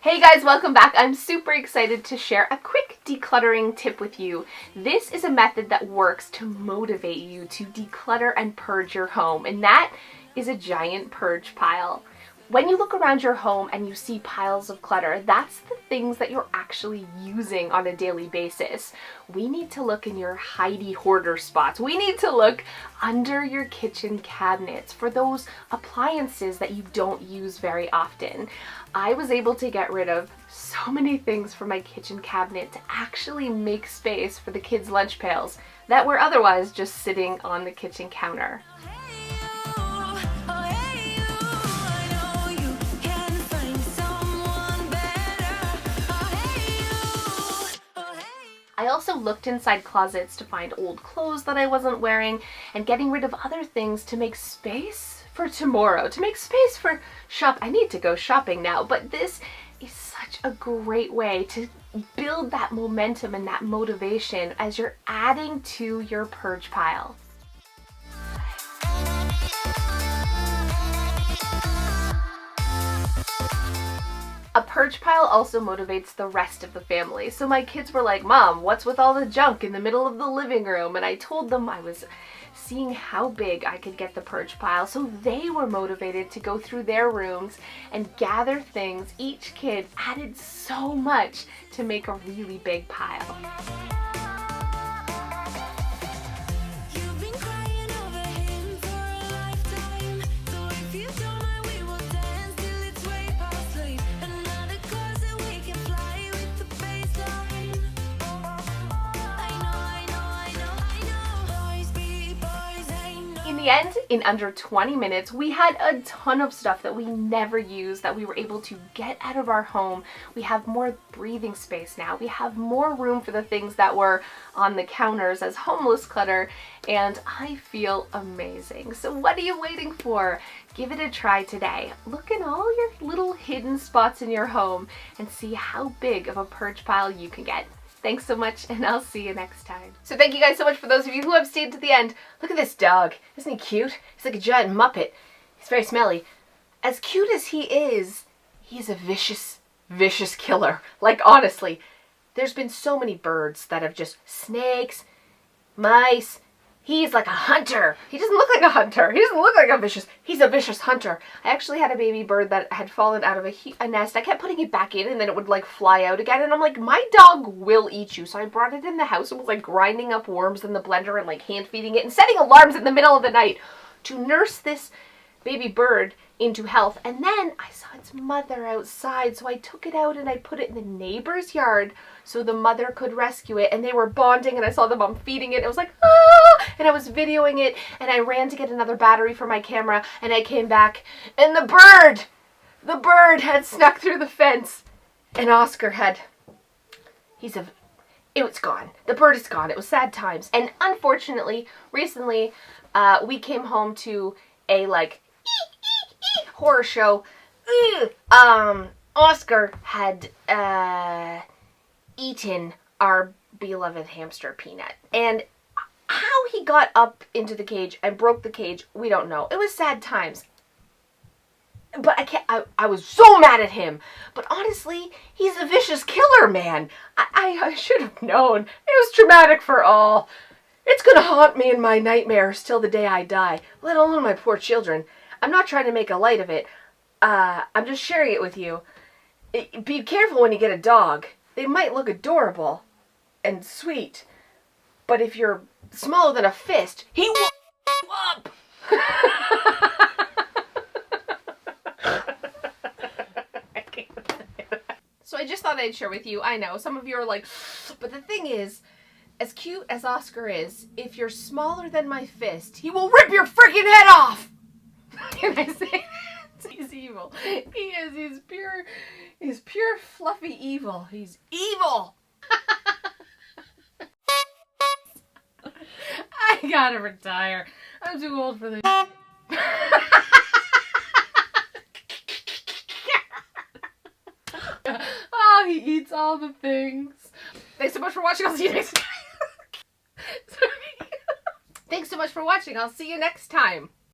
Hey guys, welcome back. I'm super excited to share a quick decluttering tip with you. This is a method that works to motivate you to declutter and purge your home, and that is a giant purge pile. When you look around your home and you see piles of clutter, that's the things that you're actually using on a daily basis. We need to look in your hidey hoarder spots. We need to look under your kitchen cabinets for those appliances that you don't use very often. I was able to get rid of so many things from my kitchen cabinet to actually make space for the kids' lunch pails that were otherwise just sitting on the kitchen counter. I also looked inside closets to find old clothes that I wasn't wearing and getting rid of other things to make space for tomorrow, to make space for I need to go shopping now, but this is such a great way to build that momentum and that motivation as you're adding to your purge pile. A purge pile also motivates the rest of the family. So my kids were like, "Mom, what's with all the junk in the middle of the living room?" And I told them I was seeing how big I could get the purge pile. So they were motivated to go through their rooms and gather things. Each kid added so much to make a really big pile. In the end, in under 20 minutes, we had a ton of stuff that we never used that we were able to get out of our home. We have more breathing space now. We have more room for the things that were on the counters as homeless clutter, and I feel amazing. So what are you waiting for? Give it a try today. Look in all your little hidden spots in your home and see how big of a purge pile you can get. Thanks so much, and I'll see you next time. So thank you guys so much for those of you who have stayed to the end. Look at this dog. Isn't he cute? He's like a giant Muppet. He's very smelly. As cute as he is, he's a vicious, vicious killer. Like, honestly, there's been so many birds that have just snakes, mice. He's like a hunter. He doesn't look like a hunter. He doesn't look like he's a vicious hunter. I actually had a baby bird that had fallen out of a nest. I kept putting it back in and then it would like fly out again. And I'm like, my dog will eat you. So I brought it in the house and was like grinding up worms in the blender and like hand feeding it and setting alarms in the middle of the night to nurse this baby bird into health. And then I saw its mother outside, so I took it out and I put it in the neighbor's yard so the mother could rescue it, and they were bonding and I saw the mom feeding it. It was like, ah! And I was videoing it and I ran to get another battery for my camera and I came back and the bird had snuck through the fence and Oscar had, it was gone. The bird is gone. It was sad times. And unfortunately, recently, we came home to a like horror show. Oscar had eaten our beloved hamster Peanut, and how he got up into the cage and broke the cage, we don't know. It was sad times, but I was so mad at him. But honestly, he's a vicious killer, man. I should have known. It was traumatic for all. It's gonna haunt me in my nightmares till the day I die, let alone my poor children. I'm not trying to make a light of it. I'm just sharing it with you. Be careful when you get a dog. They might look adorable and sweet, but if you're smaller than a fist, he will you up. So I just thought I'd share with you. I know some of you are like, but the thing is, as cute as Oscar is, if you're smaller than my fist, he will rip your freaking head off. Can I say that? He's evil. He is. He's pure fluffy evil. He's evil. I gotta retire. I'm too old for this. Oh, he eats all the things. Thanks so much for watching. I'll see you next time. Thanks so much for watching. I'll see you next time.